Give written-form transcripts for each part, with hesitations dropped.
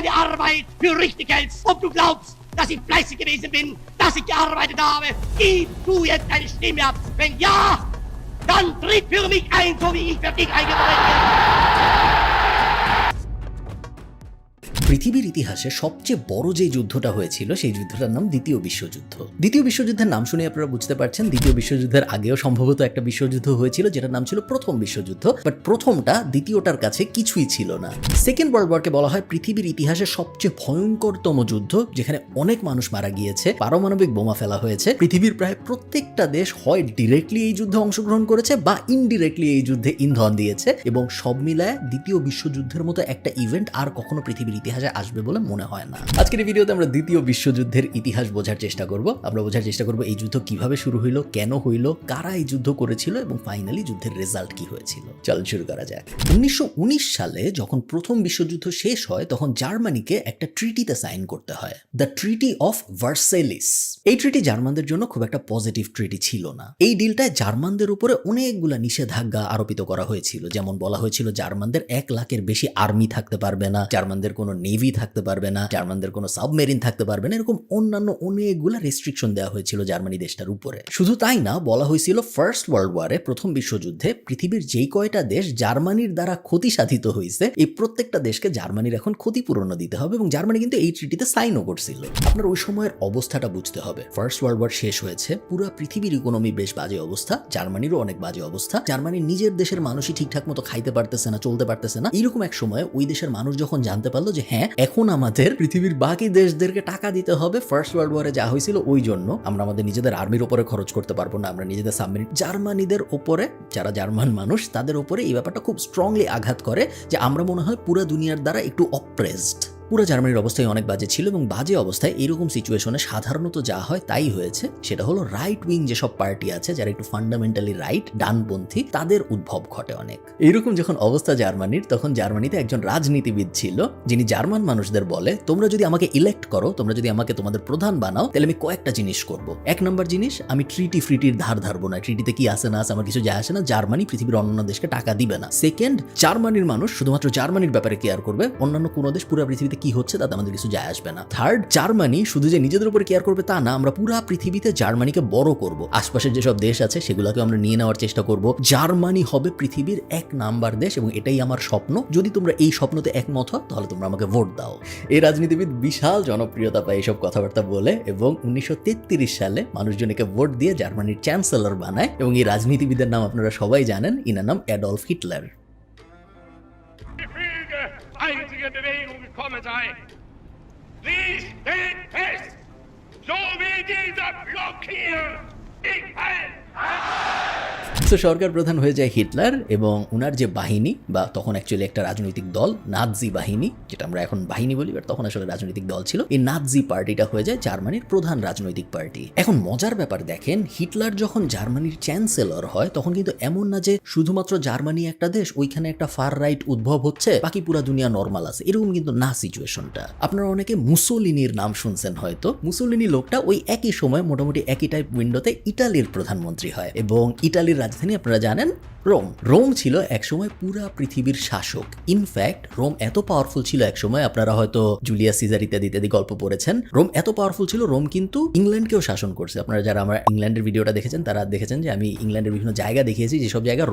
deine Arbeit für richtig hältst. Ob du glaubst, dass ich fleißig gewesen bin, dass ich gearbeitet habe, gib du jetzt deine Stimme ab. Wenn ja, dann tritt für mich ein, so wie ich für dich eingetreten bin. পৃথিবীর ইতিহাসে সবচেয়ে বড় যে যুদ্ধটা হয়েছিল সেই যুদ্ধটার নাম দ্বিতীয় বিশ্বযুদ্ধ। দ্বিতীয় বিশ্বযুদ্ধের নাম শুনে আপনারা বুঝতে পারছেন দ্বিতীয় বিশ্বযুদ্ধের আগেও সম্ভবত একটা বিশ্বযুদ্ধ হয়েছিল যেটার নাম ছিল প্রথম বিশ্বযুদ্ধ, বাট প্রথমটা দ্বিতীয়টার কাছে কিছুই ছিল না। সেকেন্ড ওয়ার্ল্ড ওয়ারকে বলা হয় পৃথিবীর ইতিহাসে সবচেয়ে ভয়ঙ্করতম যুদ্ধ, যেখানে অনেক মানুষ মারা গিয়েছে, পারমাণবিক বোমা ফেলা হয়েছে। পৃথিবীর প্রায় প্রত্যেকটা দেশ হয় ডিরেক্টলি এই যুদ্ধে অংশগ্রহণ করেছে বা ইনডিরেক্টলি এই যুদ্ধে ইন্ধন দিয়েছে, এবং সব মিলায় দ্বিতীয় বিশ্বযুদ্ধের মতো একটা ইভেন্ট আর কখনো পৃথিবীর ইতিহাসে আসবে বলে মনে হয় না। আজকের এই ভিডিওতে আমরা দ্বিতীয় বিশ্বযুদ্ধের ইতিহাস বোঝার চেষ্টা করব। আমরা বোঝার চেষ্টা করব এই যুদ্ধ কিভাবে শুরু হইলো, কেন হইলো, কারা এই যুদ্ধ করেছিল এবং ফাইনালি যুদ্ধের রেজাল্ট কি হয়েছিল। চল শুরু করা যাক। 1919 সালে যখন প্রথম বিশ্বযুদ্ধ শেষ হয় তখন জার্মানিকে একটা ট্রিটিতে সাইন করতে হয়, দ্য ট্রিটি অফ ভার্সাইলিস। এই ট্রিটি জার্মানদের জন্য খুব একটা পজিটিভ ট্রিটি ছিল না। এই ডিলটায় জার্মানদের উপরে অনেকগুলা নিষেধাজ্ঞা আরোপিত করা হয়েছিল, যেমন বলা হয়েছিল জার্মানদের 1 লাখের বেশি আর্মি থাকতে পারবে না, জার্মানদের কোনো নেভি থাকতে পারবে না, জার্মানদের কোনো সাবমেরিন থাকতে পারবে না, এরকম অন্যান্য অনেকগুলা রেস্ট্রিকশন দেওয়া হয়েছিল জার্মানি দেশটার উপরে। শুধু তাই না, বলা হয়েছিল ফার্স্ট ওয়ার্ল্ড ওয়ারে, প্রথম বিশ্বযুদ্ধে পৃথিবীর যেই কয়টা দেশ জার্মানির দ্বারা ক্ষতি সাধিত হয়েছে এই প্রত্যেকটা দেশকে জার্মানির এখন ক্ষতিপূরণ দিতে হবে, এবং জার্মানি কিন্তু এই ট্রিটিতে সাইনও করছিল। আপনার ওই সময়ের অবস্থাটা বুঝতে হবে। ফার্স্ট ওয়ার্ল্ড ওয়ার শেষ হয়েছে, পুরো পৃথিবীর ইকোনমি বেশ বাজে অবস্থা, জার্মানিরও অনেক বাজে অবস্থা, জার্মানির নিজের দেশের মানুষই ঠিকঠাক মতো খাইতে পারতেছে না, চলতে পারতেছে না। এইরকম এক সময় ওই দেশের মানুষ যখন জানতে পারলো যে হ্যাঁ, এখন আমাদের পৃথিবীর বাকি দেশদেরকে টাকা দিতে হবে, ফার্স্ট ওয়ার্ল্ড ওয়ারে যা হয়েছিল ওই জন্য আমরা আমাদের নিজেদের আর্মির উপরে খরচ করতে পারবো না, আমরা নিজেদের সাবমেরিন, জার্মানিদের উপরে, যারা জার্মান মানুষ তাদের উপরে এই ব্যাপারটা খুব স্ট্রংলি আঘাত করে যে আমরা মনে হয় পুরো দুনিয়ার দ্বারা একটু অপ্রেসড। পুরো জার্মানির অবস্থায় অনেক বাজে ছিল, এবং বাজে অবস্থায় এরকম সিচুয়েশনে সাধারণত যা হয় তাই হয়েছে, সেটা হলো রাইট উইং যেসব পার্টি আছে যারা একটু ফান্ডামেন্টালি রাইট, ডানপন্থী, তাদের উদ্ভব ঘটে অনেক। এইরকম যখন অবস্থা জার্মানির, তখন জার্মানিতে একজন রাজনীতিবিদ ছিল যিনি জার্মান মানুষদের বলে তোমরা যদি আমাকে ইলেক্ট করো, তোমরা যদি আমাকে তোমাদের প্রধান বানাও, তাহলে আমি কয়েকটা জিনিস করব। 1 নম্বর জিনিস, আমি ট্রিটির ধার ধারবো না, ট্রিটিতে কি আসে না আসে আমার কিছু যায় আসে না, জার্মানি পৃথিবীর অন্যান্য দেশকে টাকা দিবে না। সেকেন্ড, জার্মানির মানুষ শুধুমাত্র জার্মানির ব্যাপারে কেয়ার করবে, অন্যান্য কোনো দেশ পুরো পৃথিবীতে কি হচ্ছে তাতে আমাদের কিছু যায় আসবে না। থার্ড, জার্মানি শুধু যে নিজেদের উপর কেয়ার করবে তা না, আমরা পুরো পৃথিবীতে জার্মানিকে বড় করব, আশপাশের যেসব দেশ আছে সেগুলোকে আমরা নিয়ে নেওয়ার চেষ্টা করব, জার্মানি হবে পৃথিবীর 1 নাম্বার দেশ, এবং এটাই আমার স্বপ্ন। যদি তোমরা এই স্বপ্নতে একমত হও তাহলে তোমরা আমাকে ভোট দাও। এই রাজনীতিবিদ বিশাল জনপ্রিয়তা পায় এইসব কথাবার্তা বলে, এবং 1933 সালে মানুষজন একে ভোট দিয়ে জার্মানির চ্যান্সেলর বানায়, এবং এই রাজনীতিবিদের নাম আপনারা সবাই জানেন, ইনার নাম Adolf Hitler. Einzige Bewegung gekommen sei. Sie steht fest, so wie dieser Block hier. Ich halt! তো সরকার প্রধান হয়ে যায় হিটলার, এবং উনার যে বাহিনী, বা তখন অ্যাকচুয়ালি একটা রাজনৈতিক দল, নাৎজি বাহিনী, যেটা আমরা এখন বাহিনী বলি, বাট তখন আসলে রাজনৈতিক দল ছিল, এই নাৎজি পার্টিটা হয়ে যায় জার্মানির প্রধান রাজনৈতিক পার্টি। এখন মজার ব্যাপার দেখেন, হিটলার যখন জার্মানির চ্যান্সেলর হয় তখন কিন্তু এমন না যে শুধুমাত্র জার্মানি একটা দেশ, ওইখানে একটা ফার রাইট উদ্ভব হচ্ছে, বাকি পুরা দুনিয়া নর্মাল আছে, এরকম কিন্তু না সিচুয়েশনটা। আপনারা অনেকে মুসোলিনির নাম শুনছেন হয়তো। মুসোলিনি লোকটা ওই একই সময় মোটামুটি একই টাইপ উইন্ডোতে ইটালির প্রধানমন্ত্রী হয়, এবং ইটালির রাজধানী আপনারা জানেন রোম। রোম ছিল একসময় পুরা পৃথিবীর শাসক। ইনফ্যাক্ট রোম এত পাওয়ারফুল ছিল একসময়, আপনারা হয়তো জুলিয়াস সিজার ইত্যাদি ইত্যাদি গল্প পড়েছেন, রোম এত পাওয়ারফুল ছিল, রোম কিন্তু ইংল্যান্ডকেও শাসন করছে। আপনারা যারা আমার ইংল্যান্ডের ভিডিওটা দেখেছেন তারা দেখেছেন যে আমি ইংল্যান্ডের বিভিন্ন জায়গা দেখিয়েছি যেসব জায়গা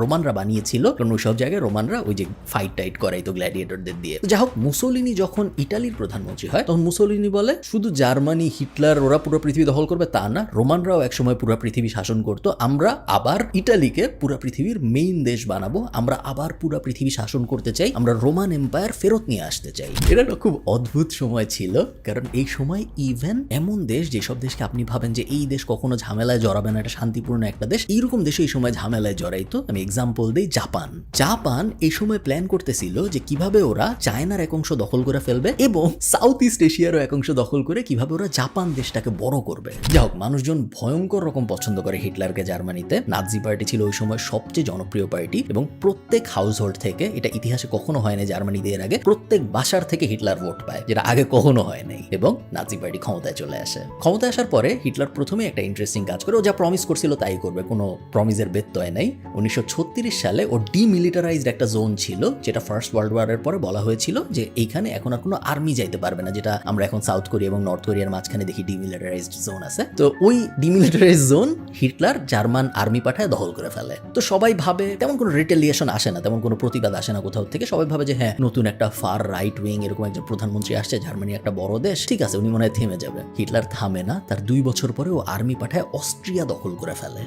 রোমানরা বানিয়েছিল, কারণ ওই সব জায়গায় রোমানরা ওই যে ফাইট টাইট করাইতো গ্ল্যাডিয়েটরদের দিয়ে। যাই হোক, মুসোলিনি যখন ইটালির প্রধানমন্ত্রী হয় তখন মুসোলিনি বলে শুধু জার্মানি, হিটলার ওরা পুরো পৃথিবী দখল করবে তা না, রোমানরাও একসময় পুরো পৃথিবী শাসন করতো, আমরা আবার ইটালিকে পুরো পৃথিবীর মেইন দেশ বানাবো, আমরা আবার পুরো পৃথিবী শাসন করতে চাই, আমরা রোমান এম্পায়ার ফেরত নিয়ে আসতে চাই। এটা খুব অদ্ভুত সময় ছিল, কারণ এই সময় ইভেন এমন দেশ যেসব দেশকে আপনি ভাবেন যে এই দেশ কখনো ঝামেলায় জড়াবে না, এটা শান্তিপূর্ণ একটা দেশ, এইরকম দেশে এই সময় ঝামেলায় জড়াইতো। আমি এক্সাম্পল দিই, জাপান এই সময় প্ল্যান করতেছিল যে কিভাবে ওরা চায়নার এক অংশ দখল করে ফেলবে, এবং সাউথ ইস্ট এশিয়ারও এক অংশ দখল করে কিভাবে ওরা জাপান দেশটাকে বড় করবে। যাই হোক, মানুষজন ভয়ঙ্কর রকম পছন্দ করে হিটলারকে জার্মানিতে। নাৎজি পার্টি ছিল ওই সময় সবচেয়ে জনপ্রিয় পার্টি এবং প্রত্যেক হাউস হোল্ড থেকে, এটা ইতিহাসে কখনো হয় না জার্মানিতে এর আগে, প্রত্যেক বাসার থেকে হিটলার ভোট পায়, যেটা আগে কখনো হয় নাই, এবং নাৎজি পার্টি ক্ষমতায় চলে আসে। ক্ষমতায় আসার পরে হিটলার প্রথমে একটা ইন্টারেস্টিং কাজ করে, ও যা প্রমিস করছিল তাই করবে, কোনো প্রমিসের ব্যত্যয় নাই। 1936 সালে ও ডিমিলিটারাইজড একটা জোন ছিল, যেটা ফার্স্ট ওয়ার্ল্ড ওয়ারের পরে বলা হয়েছিল যে এইখানে এখন আর কোনো আর্মি যাইতে পারবে না, যেটা আমরা এখন সাউথ কোরিয়া এবং নর্থ কোরিয়ার মাঝখানে দেখি ডিমিলিটারাইজড জোন আছে। তো ওই demilitarised zone Hitler German army পাঠায় দখল করে ফেলে। তো সবাই ভাবে, তেমন কোনো রিটেলিয়েশন আসে না, তেমন কোনো প্রতিবাদ আসে না কোথাও থেকে। সবাই ভাবে যে হ্যাঁ, নতুন একটা ফার রাইট উইং এরকম একজন প্রধানমন্ত্রী আসছে, জার্মানি একটা বড় দেশ, ঠিক আছে, উনি মনে হয় থেমে যাবে। হিটলার থামে না, তার 2 বছর পরে ও আর্মি পাঠায় অস্ট্রিয়া দখল করে ফেলে।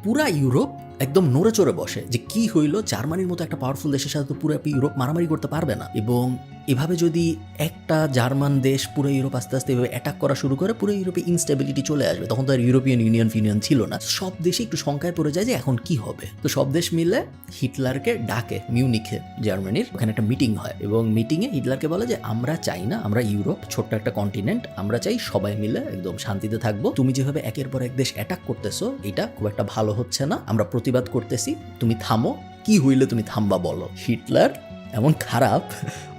পুরা ইউরোপ একদম নড়ে চড়ে বসে যে কি হইলো, জার্মানির মতো একটা পাওয়ারফুল দেশের সাথে তো পুরো ইউরোপ মারামারি করতে পারবে না, এবং এভাবে যদি একটা জার্মান দেশ পুরো ইউরোপ আস্তে আস্তে এভাবে অ্যাটাক করা শুরু করে, পুরো ইউরোপে ইনস্টেবিলিটি চলে আসবে। তখন তো আর ইউরোপিয়ান ইউনিয়ন ছিল না, সব দেশে একটু শঙ্কায় পড়ে যায় যে এখন কি হবে। তো সব দেশ মিলে হিটলারকে ডাকে মিউনিখে, জার্মানির, ওখানে একটা মিটিং হয়, এবং মিটিংয়ে হিটলারকে বলে যে আমরা চাই না, আমরা ইউরোপ ছোট্ট একটা কন্টিনেন্ট, আমরা চাই সবাই মিলে একদম শান্তিতে থাকবো। তুমি যেভাবে একের পর এক দেশ অ্যাটাক করতেছো, এটা খুব একটা ভালো হচ্ছে না, আমরা প্রতিবাদ করতেছি, তুমি থামো, কি হইলে তুমি থামবা বলো। হিটলার এমন খারাপ,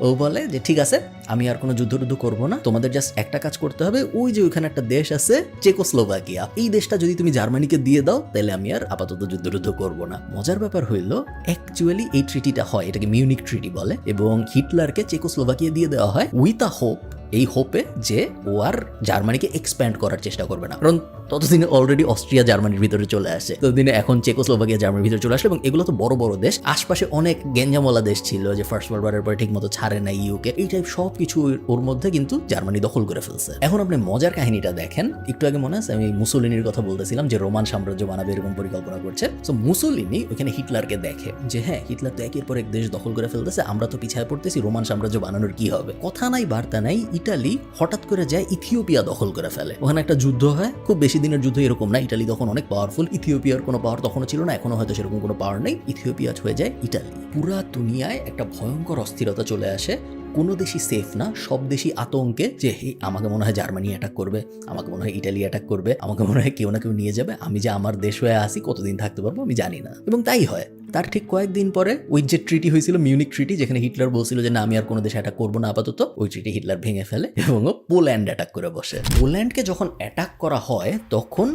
ও বলে যে ঠিক আছে, আমি আর কোনো যুদ্ধ করবো না, তোমাদের জাস্ট একটা কাজ করতে হবে, ওই যে ওইখানে একটা দেশ আছে চেকোস্লোভাকিয়া, এই দেশটা যদি তুমি জার্মানিকে দিয়ে দাও, তাহলে আমি আর আপাতত যুদ্ধ করবো না। মজার ব্যাপার হইলো, অ্যাকচুয়ালি এই ট্রিটিটা হয়, এটাকে মিউনিক ট্রিটি বলে, এবং হিটলারকে চেকোস্লোভাকিয়া দিয়ে দেওয়া হয় উইথ আ হোপ, এই হোপে যে ও আর জার্মানিকে এক্সপ্যান্ড করার চেষ্টা করবে না, কারণ ততদিনে অলরেডি অস্ট্রিয়া জার্মানির ভিতরে চলে আসে, ততদিনে এখন চেকোস্লোভাকিয়া জার্মানির ভিতরে চলে আসে, এবং এগুলো তো বড় বড় দেশ, আশপাশে অনেক গেঞ্জামলা দেশ ছিল যে ফার্স্ট ওয়ার্ল্ড ওয়ারের পরে ঠিক মতো ছাড়ে না ইউকে, এই টাইপ সব কিছু ওর মধ্যে কিন্তু জার্মানি দখল করে ফেলছে। এখন আপনি মজার কাহিনীটা দেখেন, একটু আগে মনে আছে আমি মুসোলিনির কথা বলতেছিলাম যে রোমান সাম্রাজ্য বানাবে এরকম পরিকল্পনা করছে। তো মুসোলিনি ওখানে হিটলারকে দেখে যে হ্যাঁ, হিটলার তো একের পর এক দেশ দখল করে ফেলতেছে, আমরা তো পিছায় পড়তেছি, রোমান সাম্রাজ্য বানানোর কি হবে। কথা নাই বার্তা নাই, ইটালি হঠাৎ করে যায় ইথিওপিয়া দখল করে ফেলে, ওখানে একটা যুদ্ধ হয়, খুব বেশি দিনের যুদ্ধ এরকম না, ইটালি তখন অনেক পাওয়ারফুল, ইথিওপিয়ার কোনো পাওয়ার তখনও ছিল না, এখনো হয়তো সেরকম কোনো পাওয়ার নেই, ইথিওপিয়া হয়ে যায় ইটালি। পুরা দুনিয়ায় একটা ভয়ঙ্কর অস্থিরতা চলে আসে, কোনো দেশই সেফ না, সব দেশই আতঙ্কে যে আমাকে মনে হয় জার্মানি অ্যাটাক করবে, আমাকে মনে হয় ইটালি অ্যাটাক করবে, আমাকে মনে হয় কেউ না কেউ নিয়ে যাবে, আমি যে আমার দেশ হয়ে আসি কতদিন থাকতে পারবো আমি জানি না। এবং তাই হয়। তার ঠিক কয়েকদিন পরে ওই যে ট্রিটি হয়েছিল, মিউনিক ট্রিটি, যেখানে হিটলার বলছিল যে না আমি আর কোনো দেশে অ্যাটাক করবো না আপাতত, ওই ট্রিটি হিটলার ভেঙে ফেলে এবং ও পোল্যান্ড অ্যাটাক করে বসে। পোল্যান্ডকে যখন অ্যাটাক করা হয় তখন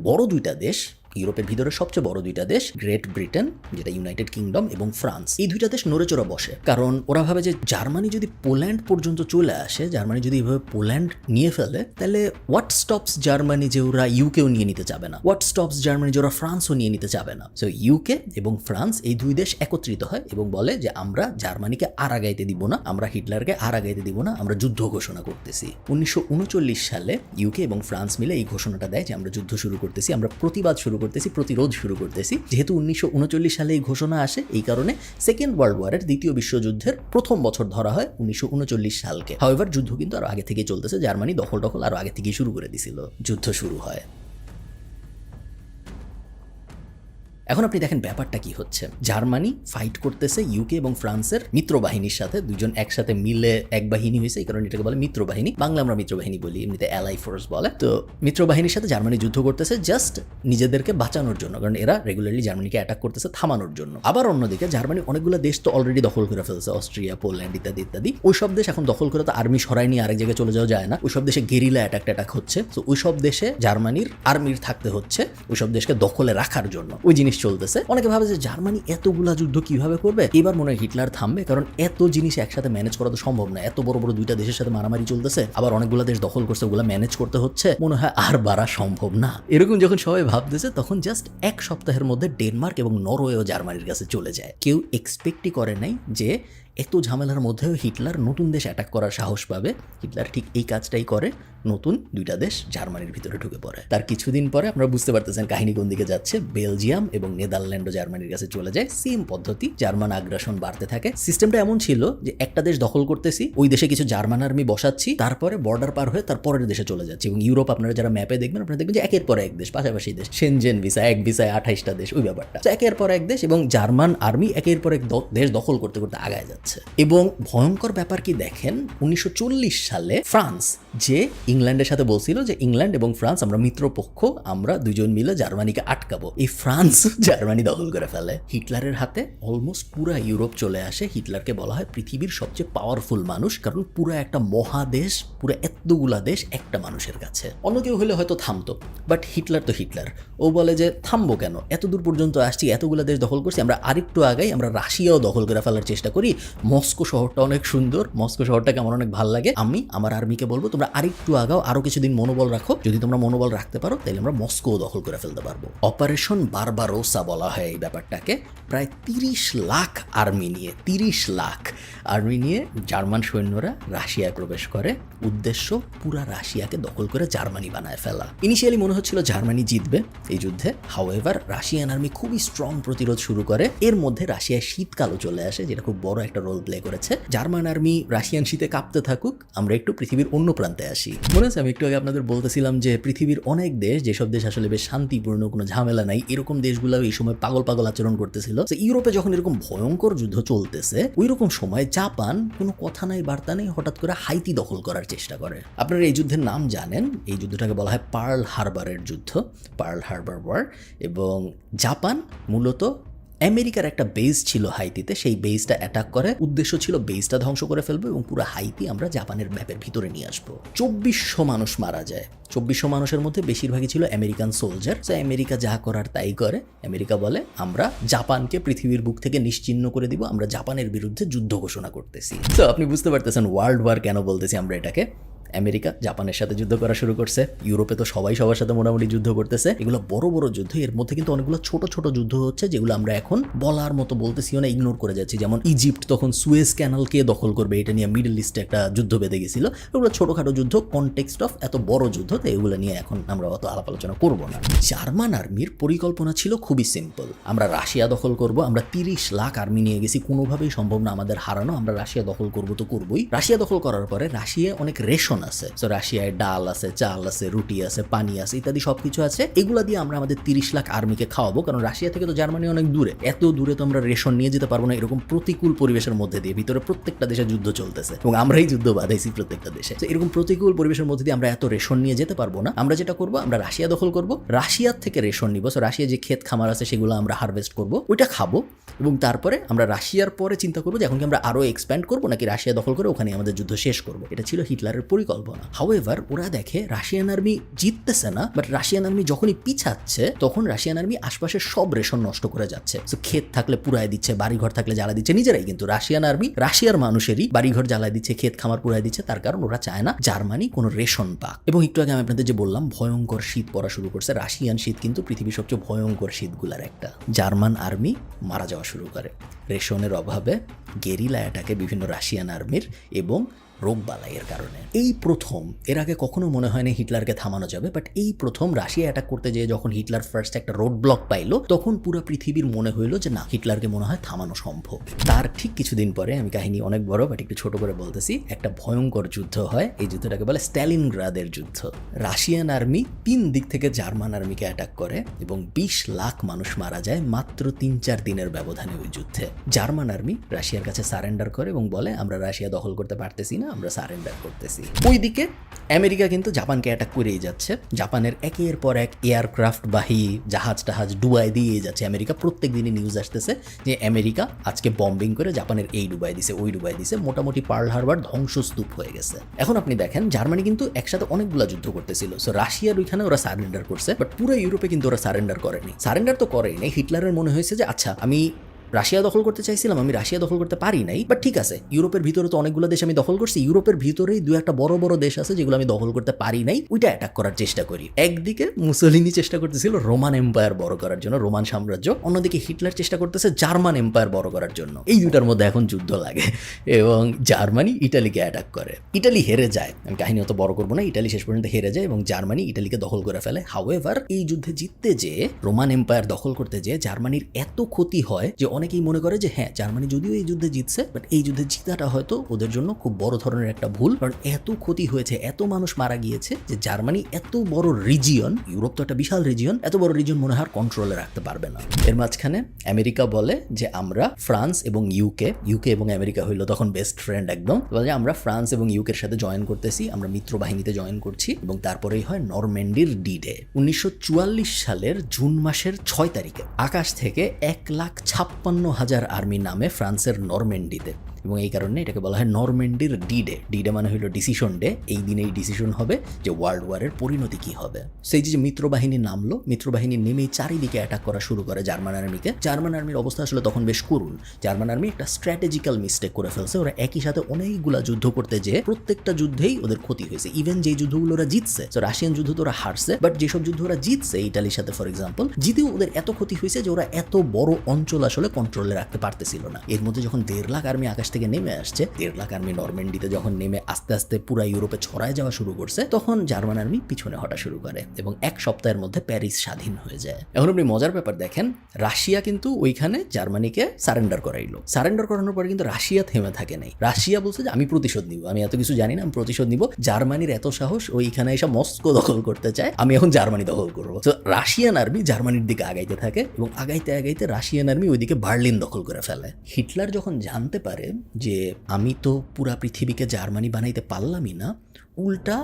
বড় 2টা দেশ, ইউরোপের ভিতরে সবচেয়ে বড় 2টা দেশ, গ্রেট ব্রিটেন যেটা ইউনাইটেড কিংডম এবং ফ্রান্স, এই 2টা দেশ নড়েচড়া বসে, কারণ ওরা ভাবে যে জার্মানি যদি পোল্যান্ড পর্যন্ত চলে আসে, জার্মানি যদি এভাবে পোল্যান্ড নিয়ে ফেলে, তাহলে হোয়াট স্টপস জার্মানি যে ওরা ইউকেও নিয়ে নিতে চাবে না, হোয়াট স্টপস জার্মানি যে ওরা ফ্রান্সও নিয়ে নিতে চাবে না। সো ইউকে এবং ফ্রান্স এই 2 দেশ একত্রিত হয় এবং বলে যে আমরা জার্মানিকে আর আগাইতে দিব না, আমরা হিটলারকে আর আগাইতে দিব না, আমরা যুদ্ধ ঘোষণা করতেছি। 1939 সালে ইউকে এবং ফ্রান্স মিলে এই ঘোষণাটা দেয় যে আমরা যুদ্ধ শুরু করতেছি, আমরা প্রতিবাদ শুরু করতেছি, প্রতিরোধ শুরু করতেছি। যেহেতু 1939 সালে এই ঘোষণা আসে, এই কারণে সেকেন্ড ওয়ার্ল্ড ওয়ারের দ্বিতীয় বিশ্বযুদ্ধের প্রথম বছর ধরা হয় 1939 সালকে। হাউএভার যুদ্ধ কিন্তু আরো আগে থেকে চলতেছে, জার্মানি দখল আরো আগে থেকেই শুরু করে দিছিল, যুদ্ধ শুরু হয়। এখন আপনি দেখেন ব্যাপারটা কি হচ্ছে, জার্মানি ফাইট করতেছে ইউকে এবং ফ্রান্সের মিত্র বাহিনীর সাথে, দুজন একসাথে মিলে এক বাহিনী হয়েছে, এই কারণে এটাকে বলে মিত্র বাহিনী, বাংলা আমরা মিত্র বাহিনী বলি, এমনিতে অ্যালাই ফোর্স বলে। তো মিত্র বাহিনীর সাথে জার্মানি যুদ্ধ করতেছে জাস্ট নিজেদেরকে বাঁচানোর জন্য, কারণ এরা রেগুলারলি জার্মানিকে অ্যাটাক করতেছে থামানোর জন্য। আবার অন্যদিকে জার্মানি অনেকগুলো দেশ তো অলরেডি দখল করে ফেলছে, অস্ট্রিয়া, পোল্যান্ড ইত্যাদি ইত্যাদি, ওই সব দেশ এখন দখল করে তো আর্মি সরাই নিয়ে আরেক জায়গায় চলে যাওয়া যায় না, ওই সব দেশে গেরিলা অ্যাটাক হচ্ছে, তো ওই সব দেশে জার্মানির আর্মির থাকতে হচ্ছে ওই সব দেশকে দখলে রাখার জন্য, ওই জিনিস চলতেছে। অনেকে ভাবে যে জার্মানি এতগুলা যুদ্ধ কিভাবে করবে, এবার মনে হয় হিটলার থামবে, কারণ এত জিনিস একসাথে ম্যানেজ করা তো সম্ভব না, এত বড় বড় 2টা দেশের সাথে মারামারি চলতেছে, আবার অনেকগুলো দেশ দখল করছে, ওগুলা ম্যানেজ করতে হচ্ছে, মনে হয় আর বাড়া সম্ভব না। এরকম যখন সবাই ভাবতেছে তখন জাস্ট 1 সপ্তাহের মধ্যে ডেনমার্ক এবং নরওয়েও জার্মানির কাছে চলে যায়। কেউ এক্সপেক্টই করে নাই যে এত ঝামেলার মধ্যেও হিটলার নতুন দেশ অ্যাটাক করার সাহস পাবে। হিটলার ঠিক এই কাজটাই করে, নতুন 2টা দেশ জার্মানির ভিতরে ঢুকে পড়ে। তার কিছুদিন পরে আপনারা বুঝতে পারতেছেন কাহিনী কোন দিকে যাচ্ছে, বেলজিয়াম এবং নেদারল্যান্ডও জার্মানির কাছে চলে যায়, সেম পদ্ধতি, জার্মান আগ্রাসন বাড়তে থাকে। সিস্টেমটা এমন ছিল যে একটা দেশ দখল করতেছি, ওই দেশে কিছু জার্মান আর্মি বসাচ্ছি, তারপরে বর্ডার পার হয়ে তার পরের দেশে চলে যাচ্ছে। এবং ইউরোপ আপনারা যারা ম্যাপে দেখবেন, আপনারা দেখবেন যে একের পর এক দেশ, পাশাপাশি দেশ, সেনজেন ভিসা, এক ভিসায় 28টা দেশ, ওই ব্যাপারটা একের পর এক দেশ, এবং জার্মান আর্মি একের পর এক দেশ দখল করতে করতে আগায় যাচ্ছে। যাচ্ছে। এবং ভয়ঙ্কর ব্যাপার কি দেখেন, 1940 সালে ফ্রান্স যে ইংল্যান্ডের সাথে বলছিল যে ইংল্যান্ড এবং ফ্রান্স আমরা মিত্রপক্ষ, আমরা দুজন মিলে জার্মানিকে আটকাবো, এই ফ্রান্স জার্মানি দখল করে ফেলে। হিটলারের হাতে অলমোস্ট পুরা ইউরোপ চলে আসে। হিটলারকে বলা হয় পৃথিবীর সবচেয়ে পাওয়ারফুল মানুষ, কারণ পুরো একটা মহাদেশ, পুরো এতগুলা দেশ একটা মানুষের কাছে। অন্য কেউ হলে হয়তো থামতো, বাট হিটলার তো হিটলার, ও বলে যে থামবো কেন, এত দূর পর্যন্ত আসছি, এতগুলা দেশ দখল করছি, আমরা আরেকটু আগাই, আমরা রাশিয়াও দখল করে ফেলার চেষ্টা করি। মস্কো শহরটা অনেক সুন্দর, মস্কো শহরটাকে আমার অনেক ভালো লাগে, আমি আমার আর্মিকে বলবো তোমরা আরেকটু আগাও, আরো কিছুদিন মনোবল রাখো, যদি তোমরা মনোবল রাখতে পারো তাহলে আমরা মস্কো দখল করে ফেলতে পারবো। অপারেশন বারবারোসা বলা হয় এই ব্যাপারটাকে। প্রায় 30 লাখ আর্মি নিয়ে, 30 লাখ আর্মি নিয়ে জার্মান সৈন্যরা রাশিয়ায় প্রবেশ করে। উদ্দেশ্য পুরা রাশিয়াকে দখল করে জার্মানি বানায় ফেলা। ইনিশিয়ালি মনে হচ্ছিল জার্মানি জিতবে এই যুদ্ধে, হাউএভার রাশিয়ান আর্মি খুবই স্ট্রং প্রতিরোধ শুরু করে। এর মধ্যে রাশিয়ায় শীতকালও চলে আসে, যেটা খুব বড় একটা রোল প্লে করেছে। জার্মান আর্মি রাশিয়ান শীতে কাঁপতে থাকুক, আমরা একটু পৃথিবীর অন্য প্রান্তে আসি। মনে আছে আমি একটু আগে আপনাদের বলতেছিলাম যে পৃথিবীর অনেক দেশ, যেসব দেশ আসলে বেশ শান্তিপূর্ণ, কোনো ঝামেলা নাই, এরকম দেশগুলো এই সময় পাগল পাগল আচরণ করতেছিল। ইউরোপে যখন এরকম ভয়ঙ্কর যুদ্ধ চলতেছে, ওই রকম সময় জাপান কোনো কথা নাই বার্তা নেই হঠাৎ করে হাইতি দখল করার চেষ্টা করে। আপনারা এই যুদ্ধের নাম জানেন, এই যুদ্ধটাকে বলা হয় পার্ল হারবারের যুদ্ধ, পার্ল হারবার ওয়ার। এবং জাপান মূলত আমেরিকার একটা বেস ছিল হাইতিতে, সেই বেসটা অ্যাটাক করে। উদ্দেশ্য ছিল বেসটা ধ্বংস করে ফেলবো এবং পুরো হাইতি আমরা জাপানের ম্যাপের ভিতরে নিয়ে আসবো। 2400 মানুষ মারা যায়। 2400 মানুষের মধ্যে বেশিরভাগই ছিল আমেরিকান সোলজার। তো আমেরিকা যা করার তাই করে। আমেরিকা বলে আমরা জাপানকে পৃথিবীর বুক থেকে নিশ্চিহ্ন করে দিব, আমরা জাপানের বিরুদ্ধে যুদ্ধ ঘোষণা করতেছি। তো আপনি বুঝতে পারতেছেন ওয়ার্ল্ড ওয়ার কেন বলতেছি আমরা এটাকে। আমেরিকা জাপানের সাথে যুদ্ধ করা শুরু করছে, ইউরোপে তো সবাই সবার সাথে মোটামুটি যুদ্ধ করতেছে। এগুলো বড় বড় যুদ্ধ, এর মধ্যে কিন্তু অনেকগুলো ছোট ছোট যুদ্ধ হচ্ছে যেগুলো আমরা এখন বলার মতো বলতেছিও না, ইগনোর করে যাচ্ছি। যেমন ইজিপ্ট তখন সুয়েজ ক্যানালকে দখল করবে, এটা নিয়ে মিডল ইস্টে একটা যুদ্ধ বেঁধে গেছিল। এগুলো ছোটখাটো যুদ্ধ, কনটেক্সট অফ এত বড় যুদ্ধ, তো এগুলো নিয়ে এখন আমরা অত আলাপ আলোচনা করবো না। জার্মান আর্মির পরিকল্পনা ছিল খুবই সিম্পল, আমরা রাশিয়া দখল করব। আমরা 30 লাখ আর্মি নিয়ে গেছি, কোনোভাবেই সম্ভব না আমাদের হারানো, আমরা রাশিয়া দখল করবো তো করবোই। রাশিয়া দখল করার পরে রাশিয়ায় অনেক রেশন আছে, তো রাশিয়ায় ডাল আছে, চাল আছে, রুটি আছে, পানি আছে, ইত্যাদি সবকিছু আছে। এগুলা দিয়ে আমরা আমাদের 30 লাখ আর্মিকে খাওয়াবো, কারণ রাশিয়া থেকে তো জার্মানি অনেক দূরে, এত দূরে তো আমরা রেশন নিয়ে যেতে পারবো না। এরকম প্রতিকূল পরিবেশের মধ্যে দিয়ে, ভিতরে প্রত্যেকটা দেশে যুদ্ধ চলতেছে এবং আমরাই যুদ্ধ বাধাইছি প্রত্যেকটা দেশে। তো এরকম প্রতিকূল পরিবেশের মধ্যে দিয়ে আমরা এত রেশন নিয়ে যেতে পারবো না। আমরা যেটা করবো, আমরা রাশিয়া দখল করবো, রাশিয়ার থেকে রেশন নিবো। সো রাশিয়া যে ক্ষেত খামার আছে সেগুলো আমরা হারভেস্ট করবো, ওইটা খাবো, এবং তারপরে আমরা রাশিয়ার পরে চিন্তা করবো যে এখন কি আমরা আরো এক্সপ্যান্ড করবো নাকি রাশিয়া দখল করে ওখানে আমাদের যুদ্ধ শেষ করবো। এটা ছিল হিটলারের পরিকল্পনা। হাউএভার ওরা দেখে রাশিয়ান আর্মি জিততেছে না, বাট রাশিয়ান আর্মি যখনই পিছাচ্ছে তখন রাশিয়ান আর্মি আশপাশের সব রেশন নষ্ট করে যাচ্ছে। তো ক্ষেত থাকলে পুরাই দিচ্ছে, বাড়িঘর থাকলে জ্বালা দিচ্ছে নিজেরাই, কিন্তু রাশিয়ান আর্মি রাশিয়ার মানুষেরই বাড়িঘর জ্বালা দিচ্ছে, ক্ষেত খামার পুরাই দিচ্ছে। তার কারণ ওরা চায় না জার্মানি কোনো রেশন পাক। এবং একটু আগে আমি আপনাদের যে বললাম ভয়ঙ্কর শীত পড়া শুরু করছে, রাশিয়ান শীত কিন্তু পৃথিবীর সবচেয়ে ভয়ঙ্কর শীতগুলার একটা। জার্মান আর্মি মারা যাওয়া শুরু করে রেশনের অভাবে, গেরিলা অ্যাটাকে বিভিন্ন রাশিয়ান আর্মির, এবং রোগবালাইয়ের কারণে। এই প্রথম, এর আগে কখনো মনে হয়নি হিটলারকে থামানো যাবে, বাট এই প্রথম রাশিয়া অ্যাটাক করতে যেয়ে যখন হিটলার ফার্স্ট একটা রোড ব্লক পাইলো, তখন পুরো পৃথিবীর মনে হইলো যে না, হিটলারকে মনে হয় থামানো সম্ভব। তার ঠিক কিছুদিন পরে, আমি কাহিনী অনেক বড় বাট একটু ছোট করে বলতেছি, একটা ভয়ঙ্কর যুদ্ধ হয়। এই যুদ্ধটাকে বলে স্ট্যালিনগ্রাদের যুদ্ধ। রাশিয়ান আর্মি 3 দিক থেকে জার্মান আর্মিকে অ্যাটাক করে এবং 20 লাখ মানুষ মারা যায় মাত্র 3-4 দিনের ব্যবধানে ওই যুদ্ধে। জার্মান আর্মি রাশিয়ার কাছে সারেন্ডার করে এবং বলে আমরা রাশিয়া দখল করতে পারতেছি না, আমরা সারেন্ডার করতেছি। ওইদিকে আমেরিকা কিন্তু জাপানকে অ্যাটাক করেই যাচ্ছে। জাপানের একের পর এক এয়ারক্রাফট বাহী জাহাজ টাহাজ ডুবাই দিয়ে যাচ্ছে আমেরিকা। প্রত্যেক দিনই নিউজ আসতেছে যে আমেরিকা আজকে বম্বিং করে জাপানের এই ডুবাই দিছে, ওই ডুবাই দিছে। মোটামুটি পার্ল হারবার ধ্বংসস্তূপ হয়ে গেছে। এখন আপনি দেখেন জার্মানি কিন্তু একসাথে অনেকগুলো যুদ্ধ করতেছিল। সো রাশিয়ার ওইখানে ওরা সারেন্ডার করছে, বাট পুরো ইউরোপে কিন্তু ওরা সারেন্ডার করেনি। সারেন্ডার তো করেই নাই। হিটলারের মনে হয়েছে যে আচ্ছা, আমি রাশিয়া দখল করতে চাইছিলাম, আমি রাশিয়া দখল করতে পারি নাই, বাট ঠিক আছে, ইউরোপের ভিতরে তো অনেকগুলো দেশ আমি দখল করছি, ইউরোপের ভিতরেই 2-1টা বড় বড় দেশ আছে যেগুলো আমি দখল করতে পারি নাই, ওইটা অ্যাটাক করার চেষ্টা করি। একদিকে মুসোলিনি চেষ্টা করতেছিল রোমান এম্পায়ার বড় করার জন্য, রোমান সাম্রাজ্য, অন্যদিকে হিটলার চেষ্টা করতেছে জার্মান এম্পায়ার বড় করার জন্য। এই দুটার মধ্যে এখন যুদ্ধ লাগে এবং জার্মানি ইটালিকে অ্যাটাক করে। ইটালি হেরে যায়, আমি কাহিনী অত বড় করবো না, ইটালি শেষ পর্যন্ত হেরে যায় এবং জার্মানি ইটালিকে দখল করে ফেলে। হাউএভার এই যুদ্ধে জিততে যেয়ে, রোমান এম্পায়ার দখল করতে যেয়ে জার্মানির এত ক্ষতি হয় যে অনেক অনেকেই মনে করে যে হ্যাঁ, জার্মানি যদিও এই যুদ্ধে জিতছে, বাট এই যুদ্ধে জিতাটা হয়তো ওদের জন্য খুব বড় ধরনের একটা ভুল, কারণ এত ক্ষতি হয়েছে, এত মানুষ মারা গিয়েছে যে জার্মানি এত বড় রিজিয়ন, ইউরোপ তো একটা বিশাল রিজিয়ন, এত বড় রিজিয়ন মনে হয় কন্ট্রোলে রাখতে পারবে না। এর মাঝখানে আমেরিকা বলে যে আমরা ফ্রান্স এবং ইউকে এবং আমেরিকা হইলো তখন বেস্ট ফ্রেন্ড একদম, বলে আমরা ফ্রান্স এবং ইউকের সাথে জয়েন করতেছি, আমরা মিত্র বাহিনীতে জয়েন করছি, এবং তারপরেই হয় নরম্যান্ডির ডি-ডে। 1944 সালের জুন মাসের 6 তারিখে আকাশ থেকে 1,56,000 আর্মি নামে ফ্রান্সের নরম্যান্ডিতে, এবং এই কারণে এটাকে বলা হয় নরম্যান্ডির ডি-ডে। ডি-ডে মানে হলো ডিসিশন ডে। এই দিনেই ডিসিশন হবে যে ওয়ার্ল্ড ওয়ারের পরিণতি কি হবে। সেই যে মিত্রবাহিনী নামলো, মিত্রবাহিনী নেমেই চারিদিকে অ্যাটাক করা শুরু করে জার্মান আর্মিকে। জার্মান আর্মির অবস্থা আসলে তখন বেশ করুণ। জার্মান আর্মি একটা স্ট্র্যাটেজিক্যাল মিস্টেক করে ফেলছে। ওরা একই সাথে অনেকগুলা যুদ্ধ করতে যেয়ে প্রত্যেকটা যুদ্ধেই ওদের ক্ষতি হয়েছে। ইভেন যেই যুদ্ধগুলো ওরা জিতছে, তো রাশিয়ান যুদ্ধ তো ওরা হারছে, বাট যেসব যুদ্ধ ওরা জিতছে ইটালির সাথে ফর এক্সাম্পল, জিতেও ওদের এত ক্ষতি হয়েছে যে ওরা এত বড় অঞ্চল আসলে কন্ট্রোলে রাখতে পারতেছিল না। এর মধ্যে যখন 1.5 লাখ আর্মি আকাশ থেকে নেমে আসছে, 1.5 লাখ আর্মি নরম্যান্ডিতে যখন নেমে আস্তে আস্তে পুরো ইউরোপে ছড়ায় যাওয়া শুরু করছে, তখন জার্মান আর্মি পিছনে হটা শুরু করে এবং 1 সপ্তাহের মধ্যে প্যারিস স্বাধীন হয়ে যায়। এখন আপনি মজার ব্যাপার দেখেন, রাশিয়া কিন্তু ওইখানে জার্মানিকে সারেন্ডার করাইলো। সারেন্ডার করানোর পরে কিন্তু রাশিয়া থেমে থাকে নাই। রাশিয়া বলছে যে আমি প্রতিশোধ নিব, আমি এত কিছু জানি না, আমি প্রতিশোধ নিব। জার্মানির এত সাহস, ওইখানে এসে মস্কো দখল করতে চায়, আমি এখন জার্মানি দখল করবো। তো রাশিয়ান আর্মি জার্মানির দিকে আগাইতে থাকে এবং আগাইতে আগাইতে রাশিয়ান আর্মি ওইদিকে বার্লিন দখল করে ফেলে। হিটলার যখন জানতে পারে যে আমি তো পুরা পৃথিবীকে জার্মানি বানাইতে পারলামই না, উল্টা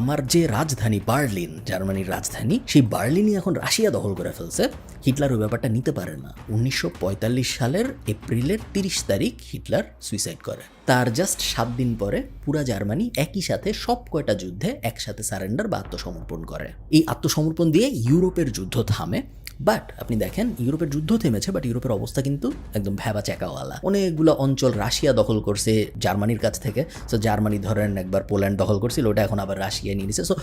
আমার যে রাজধানী বার্লিন, জার্মানির রাজধানী, সেই বার্লিনই এখন রাশিয়া দখল করে ফেলছে, হিটলার ওই ব্যাপারটা নিতে পারে না। 1945 সালের এপ্রিলের 30 তারিখ হিটলার সুইসাইড করে। তার জাস্ট 7 দিন পরে পুরা জার্মানি একই সাথে সব কয়টা যুদ্ধে একসাথে সারেন্ডার বা আত্মসমর্পণ করে। এই আত্মসমর্পণ দিয়ে ইউরোপের যুদ্ধ থামে। বাট আপনি দেখেন ইউরোপের যুদ্ধ থেমেছে, বাট ইউরোপের অবস্থা কিন্তু একদম ভ্যাবা চ্যাকাওয়ালা। অনেকগুলো অঞ্চল রাশিয়া দখল করছে জার্মানির কাছ থেকে। সো জার্মানি ধরেন একবার পোল্যান্ড দখল করছিল, ওটা এখন আবার রাশিয়া নিয়ে নিছে। সো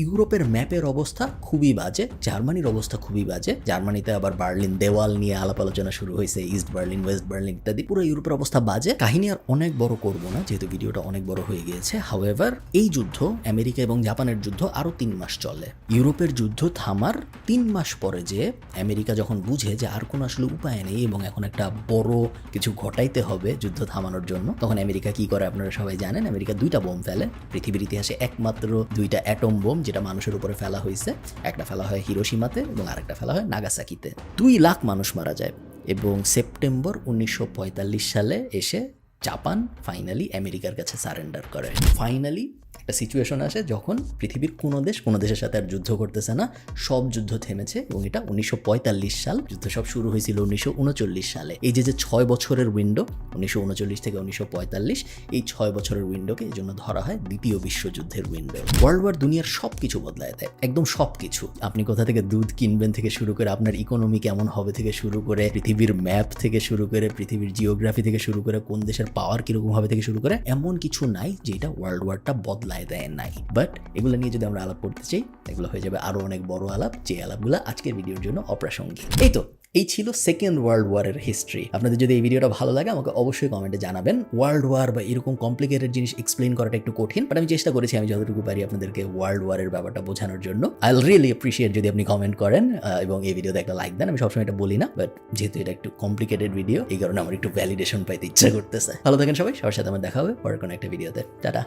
ইউরোপের ম্যাপের অবস্থা খুবই বাজে, জার্মানির অবস্থা খুবই বাজে। জার্মানিতে আবার বার্লিন দেওয়াল নিয়ে আলাপ আলোচনা শুরু হয়েছে, ইস্ট বার্লিন, ওয়েস্ট বার্লিন ইত্যাদি। পুরো ইউরোপের অবস্থা বাজে। কাহিনী আর অনেক বড় করবো না, যেহেতু ভিডিওটা অনেক বড় হয়ে গিয়েছে। হাউএভার এই যুদ্ধ, আমেরিকা এবং জাপানের যুদ্ধ আরো 3 মাস চলে। ইউরোপের যুদ্ধ থামার 3 মাস পরে যে আমেরিকা যখন বুঝে যে আর কোনো আসলে উপায় নেই এবং এখন একটা বড় কিছু ঘটাইতে হবে যুদ্ধ থামানোর জন্য, তখন আমেরিকা কি করে আপনারা সবাই জানেন। আমেরিকা 2টা বোম ফেলে। পৃথিবীর ইতিহাসে একমাত্র 2টা অ্যাটম বোম যেটা মানুষের উপরে ফেলা হয়েছে। একটা ফেলা হয় হিরোশিমাতে এবং আরেকটা ফেলা হয় নাগাসাকিতে। 2 লাখ মানুষ মারা যায় এবং সেপ্টেম্বর 1945 সালে এসে জাপান ফাইনালি আমেরিকার কাছে সারেন্ডার করে। ফাইনালি একটা সিচুয়েশন আসে যখন পৃথিবীর কোনো দেশের সাথে আর যুদ্ধ করতেছে না, সব যুদ্ধ থেমেছে এবং এটা 1945 সাল। যুদ্ধ সব শুরু হয়েছিল 1939 সালে। এই যে 6 বছরের উইন্ডো, 1939 থেকে 1945, এই 6 বছরের উইন্ডোকে এই জন্য ধরা হয় দ্বিতীয় বিশ্বযুদ্ধের উইন্ডো। ওয়ার্ল্ড ওয়ার দুনিয়ার সব কিছু বদলায় দেয়, একদম সব কিছু। আপনি কোথা থেকে দুধ কিনবেন থেকে শুরু করে, আপনার ইকোনমি কেমন হবে থেকে শুরু করে, পৃথিবীর ম্যাপ থেকে শুরু করে, পৃথিবীর জিওগ্রাফি থেকে শুরু করে, কোন দেশের পাওয়ার কিরকম হবে থেকে শুরু করে, এমন কিছু নাই যেটা ওয়ার্ল্ড ওয়ারটা বদলায় দেয় নাই। বাট এগুলো নিয়ে যদি আমরা আলাপ করতে চাই, এগুলো হয়ে যাবে আরো অনেক বড় আলাপ, যে আলাপগুলো আজকের ভিডিওর জন্য অপ্রাসঙ্গিক। এই ছিল সেকেন্ড ওয়ার্ল্ড ওয়ারের হিস্ট্রি। আপনাদের যদি এই ভিডিওটা ভালো লাগে আমাকে অবশ্যই কমেন্টে জানাবেন। ওয়ার্ল্ড ওয়ার বা এরকম কমপ্লিকেটেড জিনিস এক্সপ্লেইন করাটা একটু কঠিন, বাট আমি চেষ্টা করেছি আমি যতটুকু পারি আপনাদেরকে ওয়ার্ল্ড ওয়ারের ব্যাপারটা বোঝানোর জন্য। আই উইল রিয়েলি অ্যাপ্রিশিয়েট যদি আপনি কমেন্ট করেন এবং এই ভিডিওতে একটা লাইক দেন। আমি সবসময় এটা বলি না, বাট যেহেতু এটা একটু কমপ্লিকেটেড ভিডিও, এই কারণে আমার একটু ভ্যালিডেশন পাইতে ইচ্ছা করতেছে। ভালো থাকেন সবাই, সবার সাথে আমার দেখা হবে পরের কোনো একটা ভিডিওতে। টাটা।